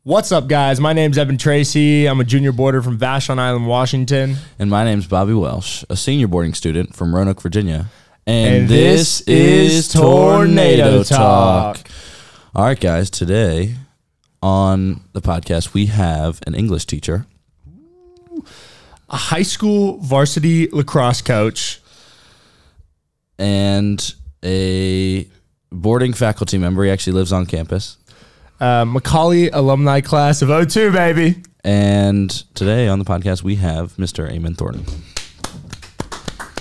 What's up, guys? My name's Evan Tracy. I'm a junior boarder from Vashon Island, Washington. And my name's Bobby Welsh, a senior boarding student from Roanoke, Virginia. And this is Tornado Talk. All right, guys, today on the podcast, we have an English teacher, a high school varsity lacrosse coach, and a boarding faculty member. He actually lives on campus. Macaulay alumni class of 02, baby. And today on the podcast, we have Mr. Eamon Thornton.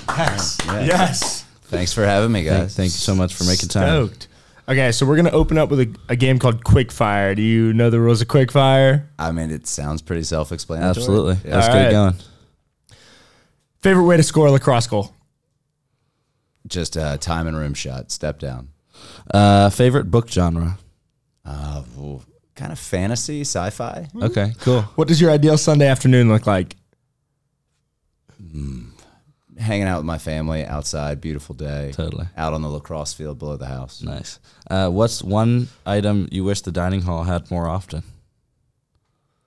Yes. Yes. Thanks for having me, guys. Thank you so much for making time. Stoked. Okay, so we're going to open up with a game called Quickfire. Do you know the rules of Quickfire? I mean, it sounds pretty self-explanatory. Absolutely. Yeah. Let's get it going. Favorite way to score a lacrosse goal? Just time and rim shot, step down. Favorite book genre? Kind of fantasy, sci-fi. Okay, cool. What does your ideal Sunday afternoon look like? Hanging out with my family outside, beautiful day. Totally. Out on the lacrosse field below the house. Nice. What's one item you wish the dining hall had more often?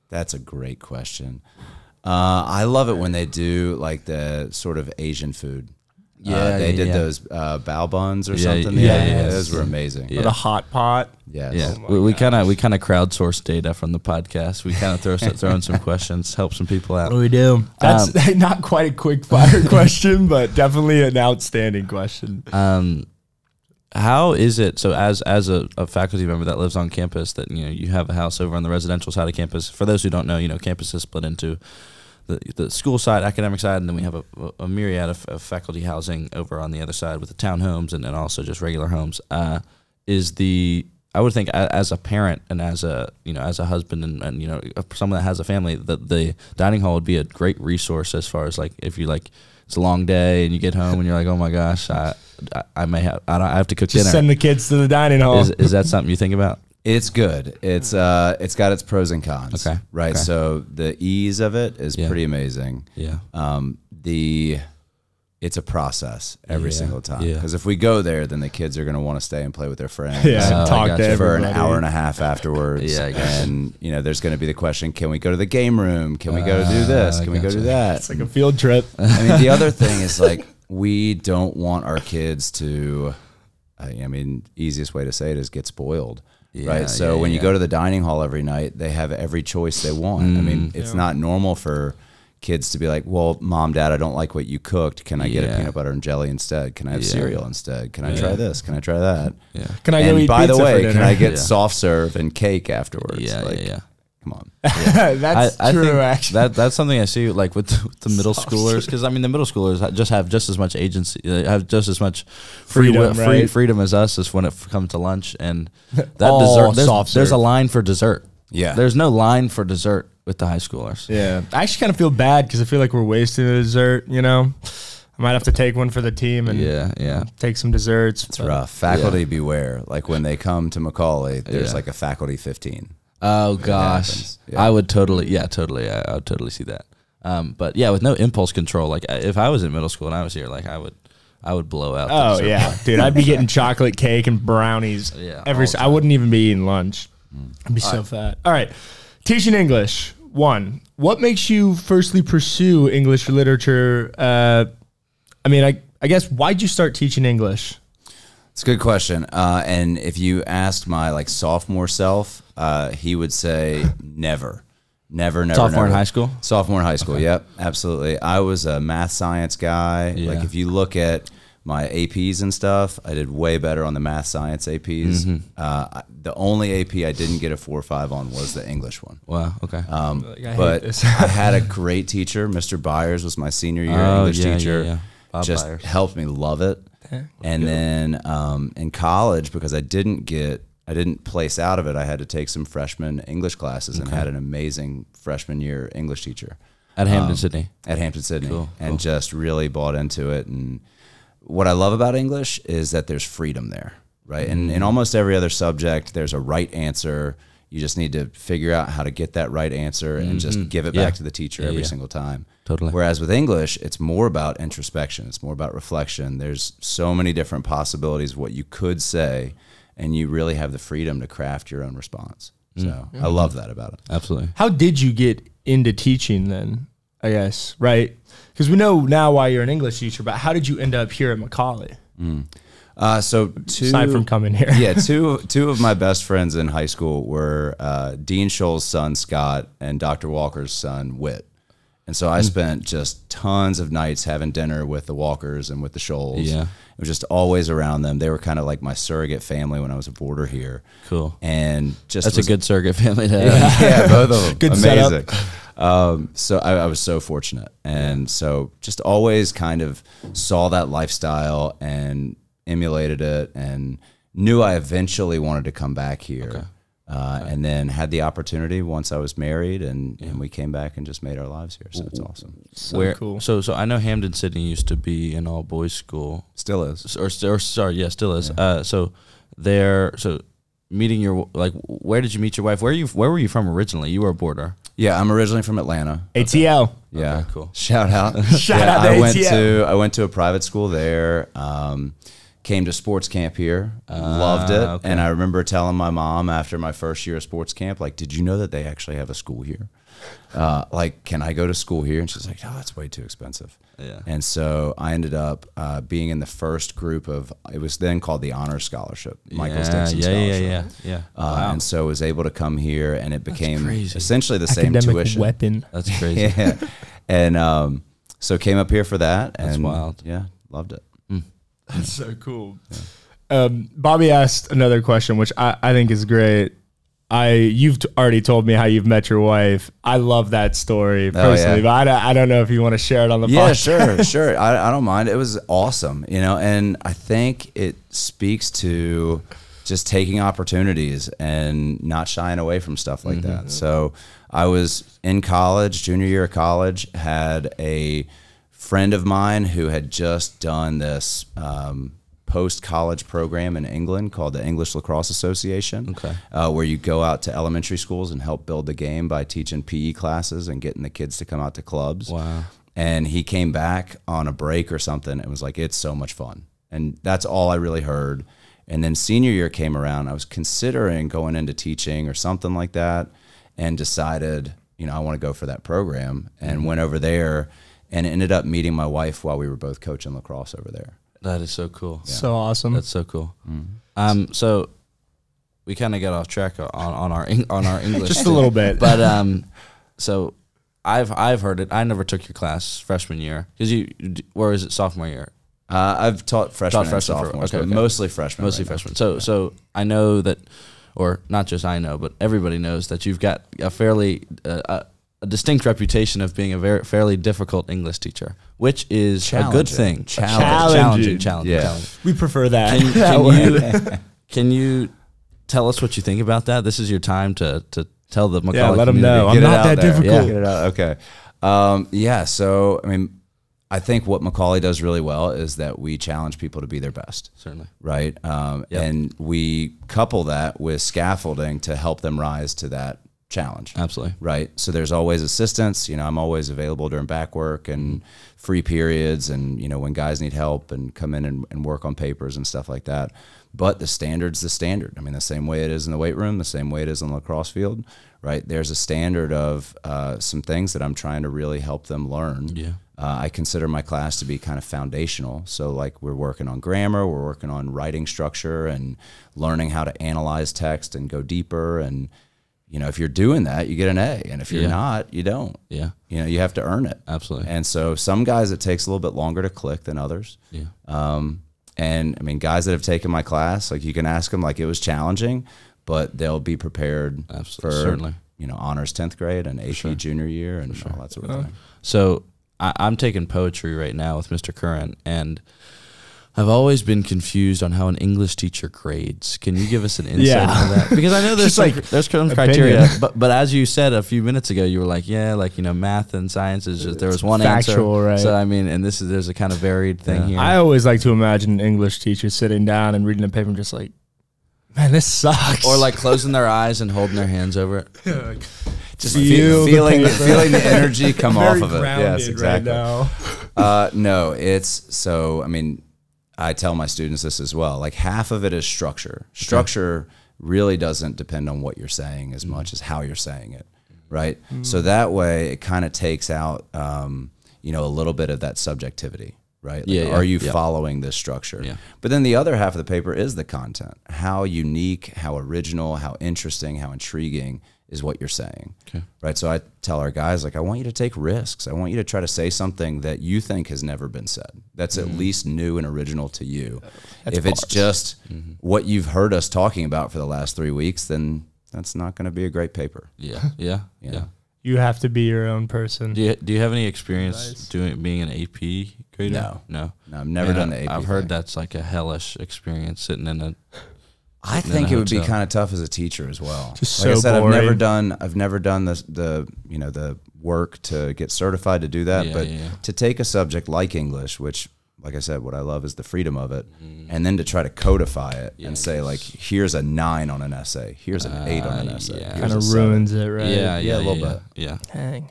That's a great question. I love it when they do like the sort of Asian food. They did those bao buns or something. Yeah. Those were amazing. Or the hot pot? Yes. Yeah, Oh we kind of crowdsource data from the podcast. We kind of throw in some questions, help some people out. We do. That's not quite a quick fire question, but definitely an outstanding question. How is it? So, as a faculty member that lives on campus, that you have a house over on the residential side of campus. For those who don't know, campus is split into the school side, academic side, and then we have a myriad of faculty housing over on the other side with the townhomes and also just regular homes. I would think as a parent and as a husband and someone that has a family, that the dining hall would be a great resource as far as like if you it's a long day and you get home and you're like, oh my gosh, I have to cook dinner. Just send the kids to the dining hall. Is that something you think about? It's good. It's got its pros and cons. Okay. Right. Okay. So the ease of it is pretty amazing. Yeah. It's a process every single time. Yeah. Because if we go there, then the kids are going to want to stay and play with their friends. Yeah, talk to for an everybody. hour and a half afterwards. Yeah, I guess. And there's going to be the question: can we go to the game room? Can we go do this? Can we go do that? It's like a field trip. I mean, the other thing is we don't want our kids to. Easiest way to say it is get spoiled. Right. So when you go to the dining hall every night, they have every choice they want. It's not normal for kids to be like, well, Mom, Dad, I don't like what you cooked. Can I get a peanut butter and jelly instead? Can I have cereal instead? Can I try this? Can I try that? Yeah. Can I go eat by the pizza for way, dinner? can I get soft serve and cake afterwards? Yeah. Come on. That's I true, think actually. that's something I see like with the middle schoolers, because the middle schoolers have just as much agency, they have just as much freedom as us as when it comes to lunch and that dessert. There's a line for dessert. Yeah, there's no line for dessert with the high schoolers. Yeah, I actually kind of feel bad because I feel like we're wasting the dessert. I might have to take one for the team and take some desserts. It's rough. Faculty beware. Like when they come to Macaulay, there's like a faculty 15. Oh gosh, I would totally see that. But yeah, with no impulse control, like if I was in middle school and I was here, like I would blow out. Oh yeah, dude, I'd be getting chocolate cake and brownies. I wouldn't even be eating lunch. I'd be so fat. All right, teaching English. 1, what makes you firstly pursue English literature? I guess why'd you start teaching English? It's a good question. And if you asked my sophomore self, he would say never. Sophomore in high school? Sophomore in high school, yep, absolutely. I was a math science guy. Yeah. Like if you look at my APs and stuff, I did way better on the math science APs. The only AP I didn't get a 4 or 5 on was the English one. Wow, okay. But I had a great teacher. Mr. Byers was my senior year English teacher. Bob just Byers. helped me love it. And then in college, because I didn't place out of it, I had to take some freshman English classes and had an amazing freshman year English teacher. At Hampton-Sydney. At Hampton-Sydney. Cool. Just really bought into it. And what I love about English is that there's freedom there, right? And in almost every other subject, there's a right answer. You just need to figure out how to get that right answer and just give it back to the teacher every single time. Totally. Whereas with English, it's more about introspection. It's more about reflection. There's so many different possibilities of what you could say, and you really have the freedom to craft your own response. So I love that about it. Absolutely. How did you get into teaching then, I guess, right? Because we know now why you're an English teacher, but how did you end up here at Macaulay? Aside from coming here. Yeah, two of my best friends in high school were Dean Scholl's son, Scott, and Dr. Walker's son, Whit. And so I spent just tons of nights having dinner with the Walkers and with the Scholls. Yeah. It was just always around them. They were kind of like my surrogate family when I was a boarder here. Cool. And just that's a good surrogate family to have. Yeah, both of them. Good amazing. So I was so fortunate. And so just always kind of saw that lifestyle and emulated it and knew I eventually wanted to come back here. Okay. And then had the opportunity once I was married, and we came back and just made our lives here. So it's awesome. So cool. So I know Hamden Sydney used to be an all boys school. Still is. Still is. Yeah. So meeting your, like, where did you meet your wife? Where were you from originally? You were a boarder. Yeah, I'm originally from Atlanta. ATL. Yeah, okay, cool. Shout out. Shout out to ATL. I went to a private school there. Came to sports camp here, loved it. Okay. And I remember telling my mom after my first year of sports camp, like, did you know that they actually have a school here? Like, can I go to school here? And she's like, oh, that's way too expensive. Yeah. And so I ended up being in the first group of, it was then called the Honor Scholarship, Michael Stickson Scholarship. Yeah. Wow. And so I was able to come here, and it became crazy. essentially the same Academic tuition. weapon. That's crazy. Yeah. And so came up here for that. That's and wild. Yeah, loved it. That's so cool. Yeah. Bobby asked another question, which I think is great. You've already told me how you've met your wife. I love that story personally, but I don't know if you want to share it on the podcast. Sure. I don't mind. It was awesome, and I think it speaks to just taking opportunities and not shying away from stuff like that. So I was in college, junior year of college, had a friend of mine who had just done this post-college program in England called the English Lacrosse Association, where you go out to elementary schools and help build the game by teaching PE classes and getting the kids to come out to clubs. Wow. And he came back on a break or something and was like, it's so much fun. And that's all I really heard. And then senior year came around. I was considering going into teaching or something like that, and decided, I want to go for that program, and went over there and ended up meeting my wife while we were both coaching lacrosse over there. That is so cool. Yeah. So awesome. That's so cool. So we kind of got off track on our English just a little bit, but so I've heard it. I never took your class freshman year or is it sophomore year? I've taught freshmen and sophomores, but mostly freshmen. Mostly freshmen. So I know that, or not just I know, but everybody knows that you've got a fairly a distinct reputation of being a fairly difficult English teacher, which is a good thing. Challenging. We prefer that. Can you tell us what you think about that? This is your time to tell the Macaulay let them community. know. I'm not that difficult. Yeah. Get it out. Okay. So, I think what Macaulay does really well is that we challenge people to be their best. Certainly. Right? And we couple that with scaffolding to help them rise to that challenge. Absolutely. Right? So there's always assistance. I'm always available during back work and free periods, and, when guys need help, and come in and work on papers and stuff like that. But the standard's the standard. The same way it is in the weight room, the same way it is on the lacrosse field, right? There's a standard of some things that I'm trying to really help them learn. Yeah. I consider my class to be kind of foundational. So like we're working on grammar, we're working on writing structure and learning how to analyze text and go deeper. And, if you're doing that, you get an A. And if you're not, you don't. Yeah. You have to earn it. Absolutely. And so some guys, it takes a little bit longer to click than others. Yeah. And guys that have taken my class, like you can ask them, like it was challenging, but they'll be prepared for certainly, honors 10th grade and AP junior year and all that sort of thing. So I'm taking poetry right now with Mr. Curran, and I've always been confused on how an English teacher grades. Can you give us an insight into that? Because I know there's some criteria, but as you said a few minutes ago, you were like, math and science is just, there was one factual, answer. Right? So and there's a kind of varied thing here. I always like to imagine an English teacher sitting down and reading a paper and just like, man, this sucks. Or like closing their eyes and holding their hands over it. Just feeling the energy come off of it. Yes, exactly. Right no, it's so. I tell my students this as well. Like half of it is structure. Structure really doesn't depend on what you're saying as much as how you're saying it, right? So that way it kind of takes out, you know, a little bit of that subjectivity, right? Like, are you following this structure? Yeah. But then the other half of the paper is the content. How unique, how original, how interesting, how intriguing is what you're saying, right? So I tell our guys, like, I want you to take risks. I want you to try to say something that you think has never been said. That's at least new and original to you. If it's just what you've heard us talking about for the last 3 weeks, then that's not going to be a great paper. Yeah. You have to be your own person. Do you have any experience being an AP grader? No, I've never done the AP. I've heard that's like a hellish experience sitting in a. I think it would be kind of tough as a teacher as well. Just like so I said, boring. I've never done the you know, the work to get certified to do that. But to take a subject like English, which, like I said, what I love is the freedom of it, and then to try to codify it and say, like, here's a 9 on an essay, here's an 8 on an essay. Kind of ruins it, right? Yeah, a little bit. Yeah. Dang.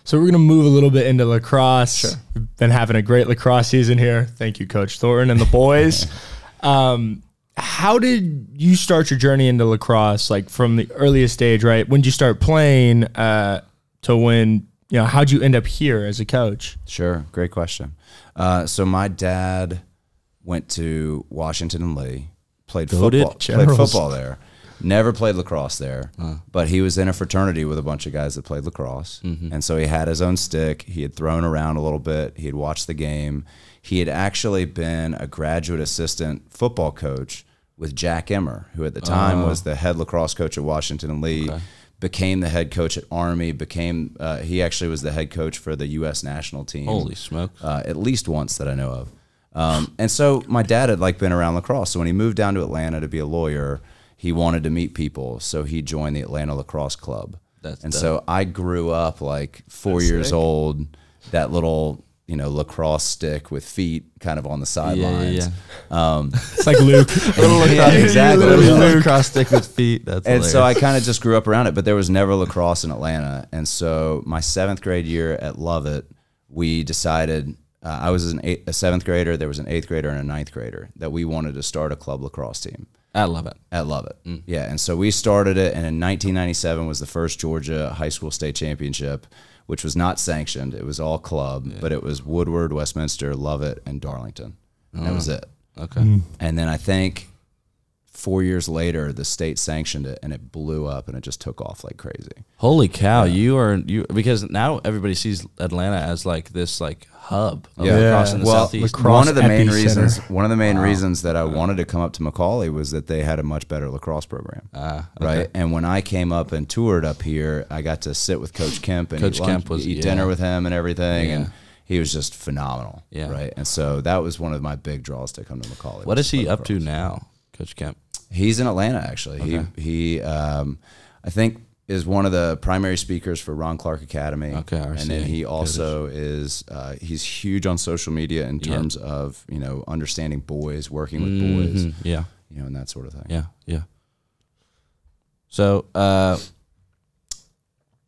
So we're going to move a little bit into lacrosse. Sure. We've been having a great lacrosse season here. Thank you, Coach Thornton and the boys. How did you start your journey into lacrosse? Like, from the earliest stage, right? When did you start playing to when, you know, how'd you end up here as a coach? Sure. Great question. So my dad went to Washington and Lee, played football there. Never played lacrosse there, but he was in a fraternity with a bunch of guys that played lacrosse. And so he had his own stick. He had thrown around a little bit. He had watched the game. He had actually been a graduate assistant football coach with Jack Emmer, who at the time was the head lacrosse coach at Washington and Lee, became the head coach at Army, he actually was the head coach for the U.S. national team. Holy smoke. At least once that I know of. And so my dad had been around lacrosse. So when he moved down to Atlanta to be a lawyer, he wanted to meet people. So he joined the Atlanta Lacrosse Club. So I grew up like 4 years old, that little, you know, lacrosse stick with feet kind of on the sidelines. It's like Luke. Exactly. Lacrosse stick with feet. That's hilarious. So I kind of just grew up around it, but there was never lacrosse in Atlanta. And so my 7th grade year at Lovett, we decided, I was a 7th grader, there was an 8th grader and a 9th grader, that we wanted to start a club lacrosse team. At Lovett. Yeah, and so we started it, and in 1997 was the first Georgia high school state championship, which was not sanctioned. It was all club, but it was Woodward, Westminster, Lovett, and Darlington. And that was it. Okay. And then I think 4 years later, the state sanctioned it, and it blew up, and it just took off like crazy. Holy cow! You because now everybody sees Atlanta as like this like hub of lacrosse in the southeast. One of the main reasons that I wanted to come up to McCallie was that they had a much better lacrosse program. Right. And when I came up and toured up here, I got to sit with Coach Kemp and eat dinner with him and everything, and he was just phenomenal. Right. And so that was one of my big draws to come to McCallie. What is he up to now, Coach Kemp? He's in Atlanta, actually. Okay. He I think, is one of the primary speakers for Ron Clark Academy. Okay, and then he also is he's huge on social media in terms of, you know, understanding boys, working with boys, you know, and that sort of thing.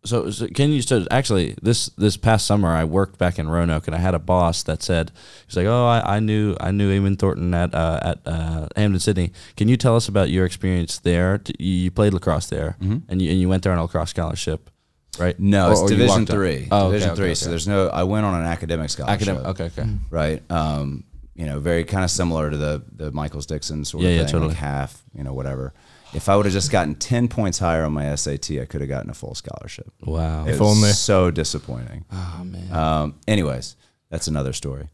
So can you? So actually, this past summer, I worked back in Roanoke, and I had a boss that said, he's like, "Oh, I knew Eamon Thornton at Hampden Sydney. Can you tell us about your experience there? You played lacrosse there, and you went there on a lacrosse scholarship, right? No, it's Division III. Oh, Division III. Okay. So there's no. I went on an academic scholarship. Okay. Right. You know, very kind of similar to the Michaels Dixon sort of thing, totally. like half, you know, whatever. If I would have just gotten 10 points higher on my SAT, I could have gotten a full scholarship. Wow. It was so disappointing. Oh, man. Anyways, that's another story.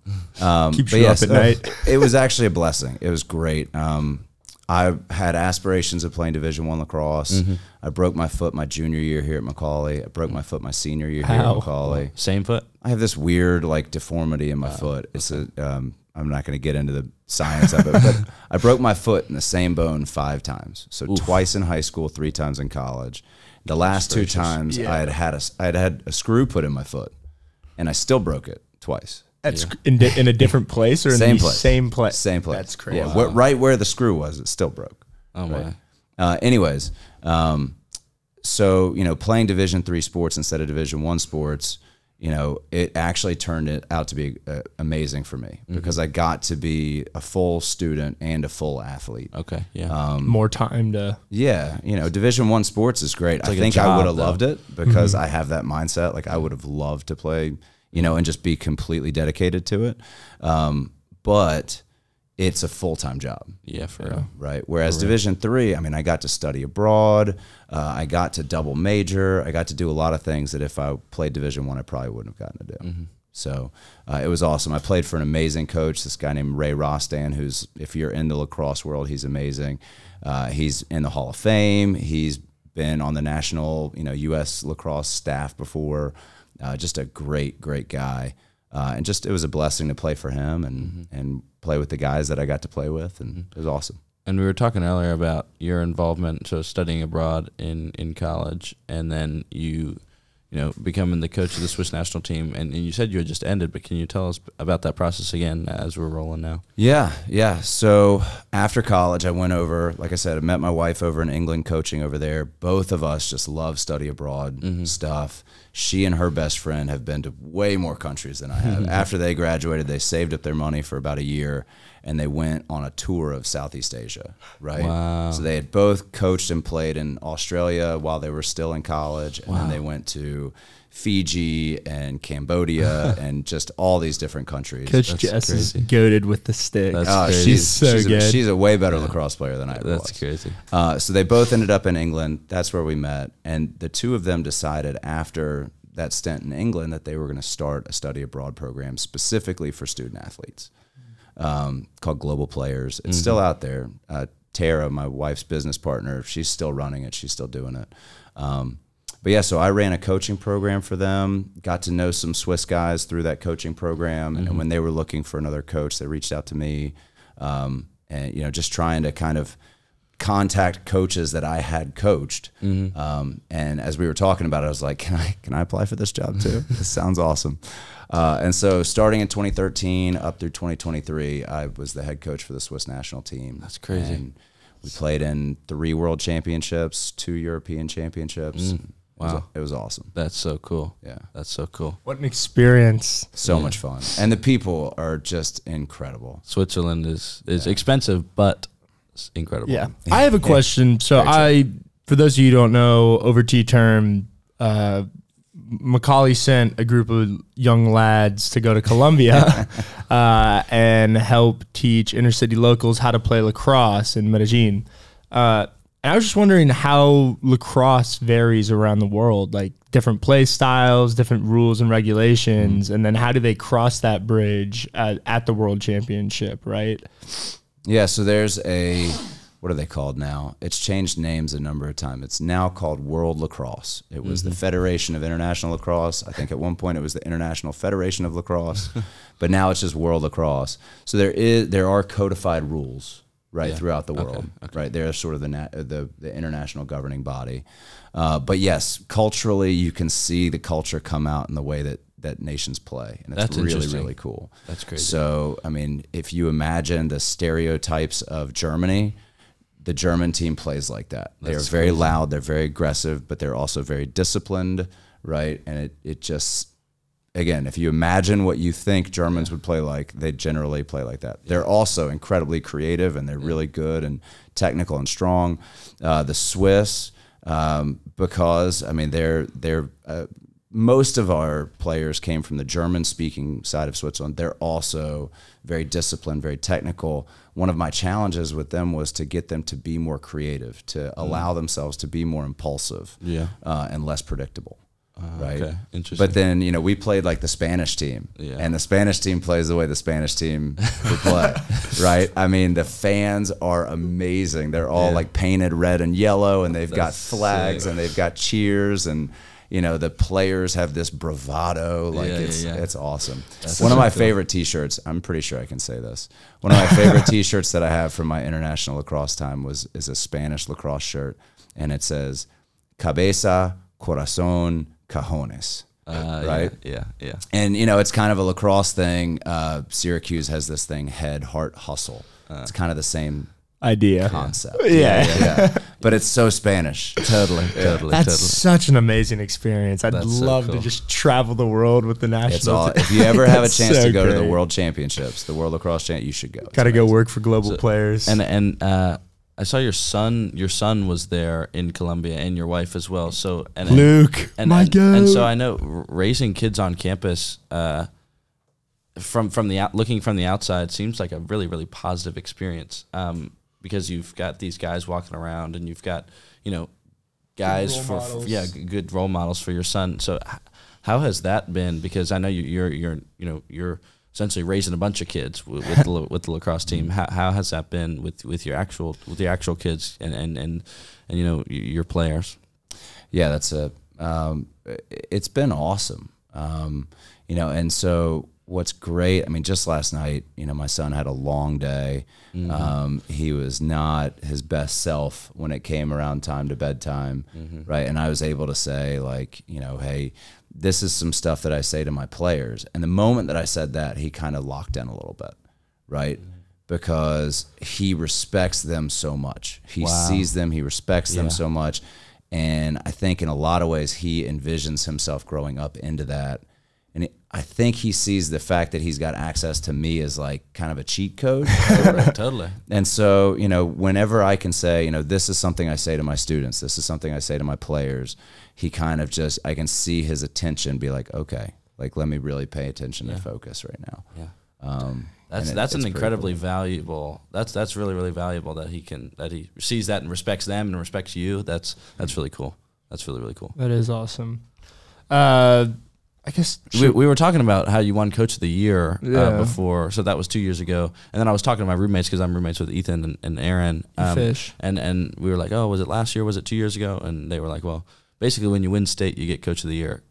Keeps you up at night. It was actually a blessing. It was great. I had aspirations of playing Division I lacrosse. I broke my foot my junior year here at McCallie. I broke my foot my senior year here at McCallie. Same foot? I have this weird like deformity in my foot. It's I'm not going to get into the science of it, but I broke my foot in the same bone 5 times. So twice in high school, 3 times in college. The last 2 times I had a screw put in my foot, and I still broke it twice. That's in a different place or in the same place? Same place. That's crazy. Yeah, right where the screw was, it still broke. Oh, right? Anyways, so, you know, playing Division III sports instead of Division I sports, it actually turned it out to be amazing for me because I got to be a full student and a full athlete. Okay. Yeah. More time to. Yeah. Division I sports is great. I think I would have loved it because I have that mindset. Like I would have loved to play, and just be completely dedicated to it. But it's a full-time job. Yeah, for real. Right. Whereas Division III, I got to study abroad. I got to double major. I got to do a lot of things that if I played Division I probably wouldn't have gotten to do. So it was awesome. I played for an amazing coach, this guy named Ray Rostan, who's, if you're in the lacrosse world, he's amazing. He's in the Hall of Fame. He's been on the national, U.S. lacrosse staff before. Just a great, great guy. And just, it was a blessing to play for him and play with the guys that I got to play with, and it was awesome. And we were talking earlier about your involvement, so studying abroad in college, and then you becoming the coach of the Swiss national team, and you said you had just ended, but can you tell us about that process again as we're rolling now? Yeah. So after college, I went over, like I said, I met my wife over in England coaching over there. Both of us just love study abroad stuff. She and her best friend have been to way more countries than I have. After they graduated, they saved up their money for about a year, and they went on a tour of Southeast Asia, right? Wow. So they had both coached and played in Australia while they were still in college, and then they went to Fiji and Cambodia and just all these different countries. Coach Jess is goated with the stick. That's crazy. She's so good. She's a way better lacrosse player than I ever was. That's crazy. So they both ended up in England. That's where we met. And the two of them decided after that stint in England that they were going to start a study abroad program specifically for student athletes called Global Players. It's still out there. Tara, my wife's business partner, she's still running it. She's still doing it. But yeah, so I ran a coaching program for them, got to know some Swiss guys through that coaching program. And when they were looking for another coach, they reached out to me, and, just trying to kind of contact coaches that I had coached. And as we were talking about it, I was like, can I apply for this job too? This sounds awesome. And so starting in 2013 up through 2023, I was the head coach for the Swiss national team. That's crazy. And we played in 3 world championships, 2 European championships. Wow. It was awesome. That's so cool. Yeah. That's so cool. What an experience. So much fun. And the people are just incredible. Switzerland is expensive, but it's incredible. Yeah. I have a question. So for those of you who don't know, over T-term, Macaulay sent a group of young lads to go to Colombia and help teach inner city locals how to play lacrosse in Medellin. And I was just wondering how lacrosse varies around the world, like different play styles, different rules and regulations, and then how do they cross that bridge at the World Championship, right? Yeah, so there's what are they called now? It's changed names a number of times. It's now called World Lacrosse. It was the Federation of International Lacrosse. I think at one point it was the International Federation of Lacrosse, but now it's just World Lacrosse. So there are codified rules, right, throughout the world, right? They're sort of the international governing body. But yes, culturally, you can see the culture come out in the way that nations play, and it's really, really cool. That's crazy. So, I mean, if you imagine the stereotypes of Germany, the German team plays like that. They're very loud, they're very aggressive, but they're also very disciplined, right? And it just, again, if you imagine what you think Germans would play like, they generally play like that. Yeah. They're also incredibly creative, and they're really good and technical and strong. The Swiss, because, I mean, they're most of our players came from the German-speaking side of Switzerland. They're also very disciplined, very technical. One of my challenges with them was to get them to be more creative, to allow themselves to be more impulsive and less predictable. Right. Okay. Interesting. But then, we played like the Spanish team, and the Spanish team plays the way the Spanish team would play, right? I mean, the fans are amazing. They're all like painted red and yellow, and they've got flags and they've got cheers, and the players have this bravado. Like it's awesome. That's one of my favorite T-shirts. I'm pretty sure I can say this. One of my favorite T-shirts that I have from my international lacrosse time is a Spanish lacrosse shirt, and it says "Cabeza, Corazón, Cajones." Right? Yeah. And it's kind of a lacrosse thing. Syracuse has this thing, head, heart, hustle. It's kind of the same idea concept. Yeah. but it's so Spanish. Totally. That's such an amazing experience. I'd love to just travel the world with the national team. If you ever have a chance to go to the World Championships, the World Lacrosse Champ, you should go. Got to go work for global players. And I saw your son. Your son was there in Colombia, and your wife as well. So Luke, and so I know raising kids on campus, looking from the outside, seems like a really, really positive experience. Because you've got these guys walking around, and you've got guys good role models for your son. So how has that been? Because I know you're essentially raising a bunch of kids with the lacrosse team. How has that been with your actual kids and your players? Yeah, it's been awesome. And so what's great, I mean, just last night, my son had a long day. He was not his best self when it came around time to bedtime, right? And I was able to say, like, hey, this is some stuff that I say to my players. And the moment that I said that, he kind of locked in a little bit, right? Because he respects them so much. He sees them, he respects them so much. And I think in a lot of ways, he envisions himself growing up into that. And I think he sees the fact that he's got access to me as like kind of a cheat code. Totally. And so, whenever I can say, this is something I say to my students, this is something I say to my players, he kind of I can see his attention be like, okay, like, let me really pay attention and focus right now. Yeah. That's an incredibly valuable. That's really, really valuable that he sees that and respects them and respects you. That's really cool. That's really, really cool. That is awesome. I guess we were talking about how you won Coach of the Year before, so that was 2 years ago. And then I was talking to my roommates because I'm roommates with Ethan and Aaron. Fish. And we were like, oh, was it last year? Was it 2 years ago? And they were like, well, basically when you win state, you get Coach of the Year.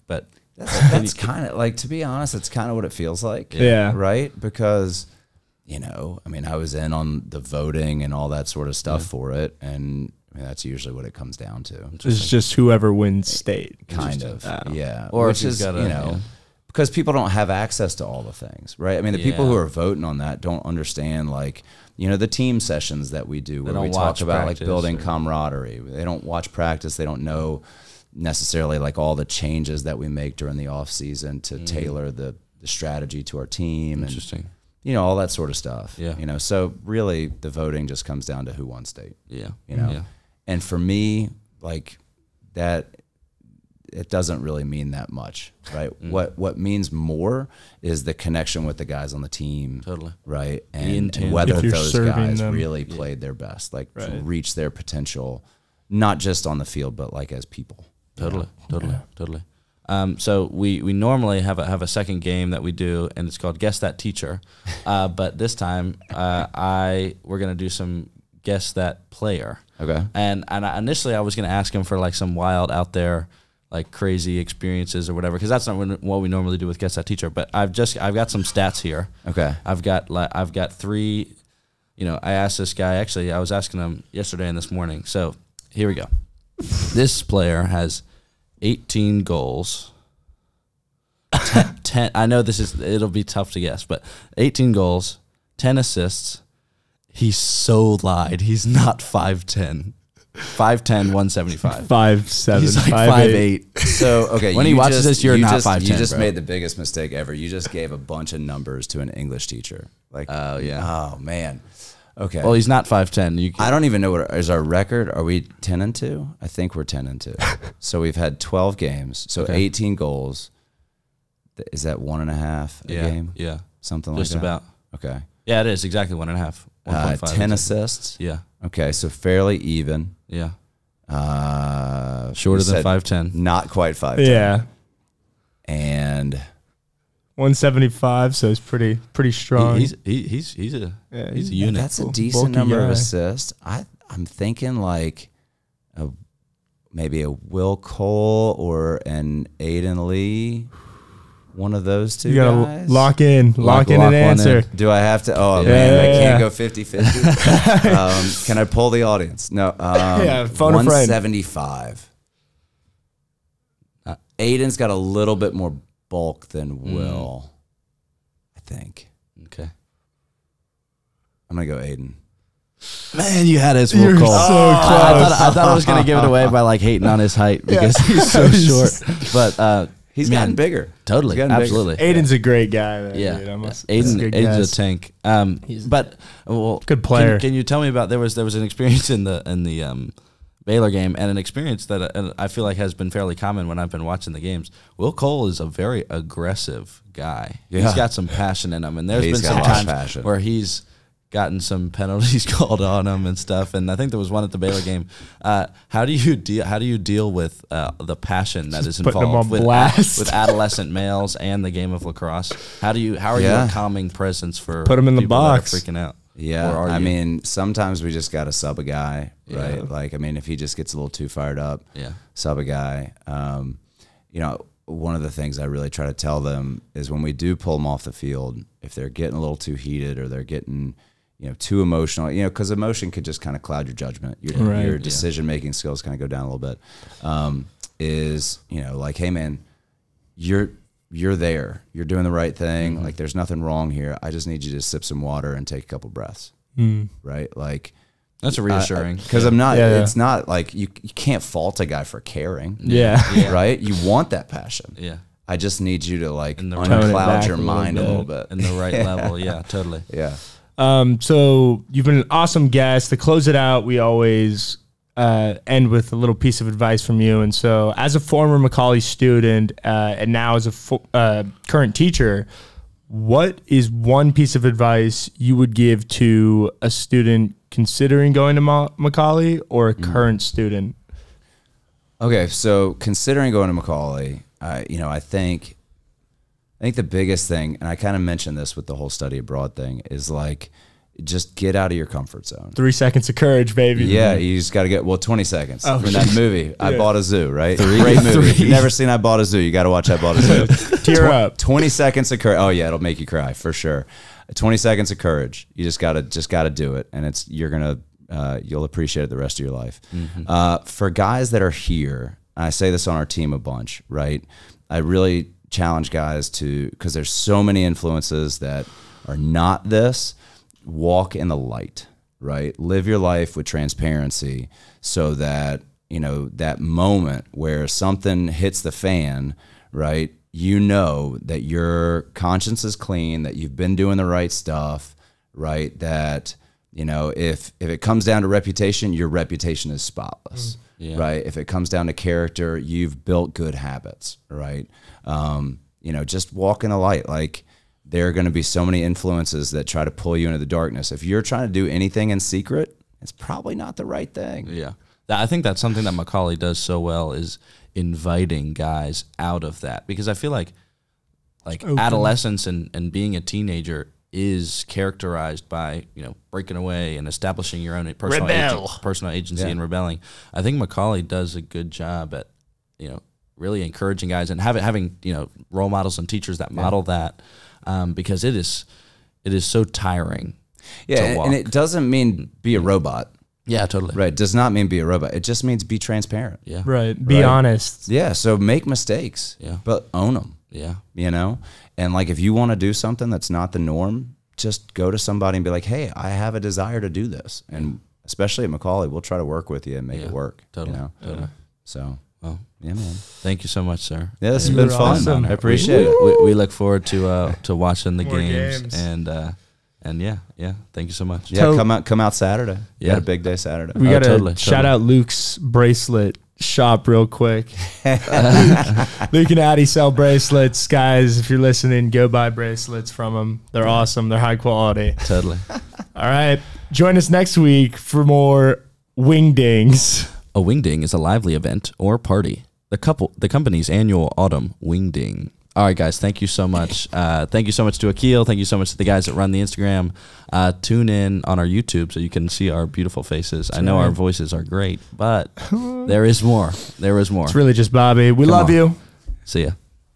But that's kind of like, to be honest, that's kind of what it feels like. Yeah. Right? Because, I mean, I was in on the voting and all that sort of stuff for it. And that's usually what it comes down to. It's just whoever wins state. Kind of. Yeah. Or which is, because people don't have access to all the things, right? I mean, the people who are voting on that don't understand, like, the team sessions that we do where we talk about like building camaraderie. They don't watch practice. They don't know necessarily like all the changes that we make during the off season to tailor the strategy to our team. Interesting. And, all that sort of stuff. Yeah. So really the voting just comes down to who won state. Yeah. Yeah. And for me, like, that, it doesn't really mean that much, right? What means more is the connection with the guys on the team. Totally. Right? And whether those guys really played their best, like, reach their potential, not just on the field, but like as people. Totally. So we normally have a second game that we do, and it's called Guess That Teacher. But this time we're going to do some Guess That Player. Okay. And initially I was going to ask him for like some wild out there, like crazy experiences or whatever, because that's not what we normally do with Guess That Teacher. But I've got some stats here. Okay. I've got three. I asked this guy, actually I was asking him yesterday and this morning. So here we go. This player has 18 goals. 10. I know it'll be tough to guess, but 18 goals, 10 assists. He's so lied. He's not 5'10". 5'10", 175. 5'7". He's like 5'8". So, okay. When he watches this, you're not 5'10". You just made the biggest mistake ever. You just gave a bunch of numbers to an English teacher. Like, oh, yeah. Oh, man. Okay. Well, he's not 5'10". I don't even know what is our record. Are we 10-2? I think we're 10-2. So we've had 12 games. So 18 goals. Is that 1.5 a game? Yeah. Something like that? Just about. Okay. Yeah, it is exactly 1.5. 10 assists. Yeah. Okay, so fairly even. Yeah. Shorter than 5'10". Not quite 5'10". Yeah. And 175, so it's pretty strong. He's a unit. That's a decent number of assists. I'm thinking like maybe a Will Cole or an Aiden Lee. One of those two guys. Lock in an answer. Do I have to? Oh, man, I can't go 50-50. Can I pull the audience? No. Phone a friend. 175. Aiden's got a little bit more bulk than Will, I think. Okay. I'm going to go Aiden. Man, you had his full You're Cole. so close. I thought I was going to give it away by like hating on his height because he's so short. But he's gotten bigger. Totally, absolutely. Aiden's a great guy. Man, yeah, dude. Aiden's a tank. But good player. Can you tell me about there was an experience in the Baylor game, and an experience that I feel like has been fairly common when I've been watching the games. Will Cole is a very aggressive guy. Yeah. He's got some passion in him, and there's been some times where he's gotten some penalties called on him and stuff. And I think there was one at the Baylor game. How do you deal with the passion that is involved with adolescent males and the game of lacrosse? How are you a calming presence for put them in the box freaking out? Yeah, I mean, sometimes we just got to sub a guy, right? Yeah. Like, I mean, if he just gets a little too fired up, sub a guy. You know, one of the things I really try to tell them is when we do pull them off the field, if they're getting a little too heated or they're getting, too emotional, because emotion could just kind of cloud your judgment. Your decision-making skills kind of go down a little bit. Like, hey, man, you're there. You're doing the right thing. Mm-hmm. Like, there's nothing wrong here. I just need you to sip some water and take a couple breaths. Right? Like, that's reassuring. Because I'm not. Yeah. It's not like you can't fault a guy for caring. Yeah. Right. You want that passion. Yeah. I just need you to like uncloud your mind a little bit in the right level. Yeah. Totally. Yeah. So you've been an awesome guest. To close it out, we always end with a little piece of advice from you. And so, as a former Macaulay student and now as a current teacher, what is one piece of advice you would give to a student considering going to Macaulay or a current student? Okay, so considering going to Macaulay, I think the biggest thing, and I kind of mentioned this with the whole study abroad thing, is like, just get out of your comfort zone. 3 seconds of courage, baby. Yeah, you just got to get, 20 seconds. Oh, from that movie, I Bought a Zoo, right? Great movie. If you've never seen I Bought a Zoo, you got to watch I Bought a Zoo. Tear up. 20 seconds of courage. Oh, yeah, it'll make you cry, for sure. 20 seconds of courage. You just got to do it, and you'll appreciate it the rest of your life. Mm-hmm. For guys that are here, I say this on our team a bunch, right? I really challenge guys because there's so many influences that are not this. Walk in the light, right? Live your life with transparency so that, that moment where something hits the fan, right? That your conscience is clean, that you've been doing the right stuff, right? That, if it comes down to reputation, your reputation is spotless, right? If it comes down to character, you've built good habits, right? Just walk in the light. Like, there are going to be so many influences that try to pull you into the darkness. If you're trying to do anything in secret, it's probably not the right thing. Yeah. I think that's something that Macaulay does so well, is inviting guys out of that. Because I feel like adolescence and being a teenager is characterized by, breaking away and establishing your own personal agency and rebelling. I think Macaulay does a good job at, really encouraging guys and having role models and teachers that model that. Because it is so tiring. Yeah, and it doesn't mean be a robot. Yeah, totally. Right, it does not mean be a robot. It just means be transparent. Yeah, right. Be honest. Yeah, so make mistakes. Yeah, but own them. Yeah, and like if you want to do something that's not the norm, just go to somebody and be like, "Hey, I have a desire to do this," and especially at Macaulay, we'll try to work with you and make it work. Totally. Totally. So. Well, yeah, man. Thank you so much, sir. Yeah, this has been fun. Awesome. I appreciate it. We look forward to watching the games. And yeah. Thank you so much. Yeah, come out Saturday. Yeah, got a big day Saturday. We got to shout out Luke's bracelet shop real quick. Luke and Addie sell bracelets, guys. If you're listening, go buy bracelets from them. They're awesome. They're high quality. Totally. All right, join us next week for more Wingdings. A wingding is a lively event or party. The company's annual autumn wingding. All right, guys, thank you so much. Thank you so much to Akil. Thank you so much to the guys that run the Instagram. Tune in on our YouTube so you can see our beautiful faces. I know our voices are great, but there is more. There is more. It's really just Bobby. We love you. See ya.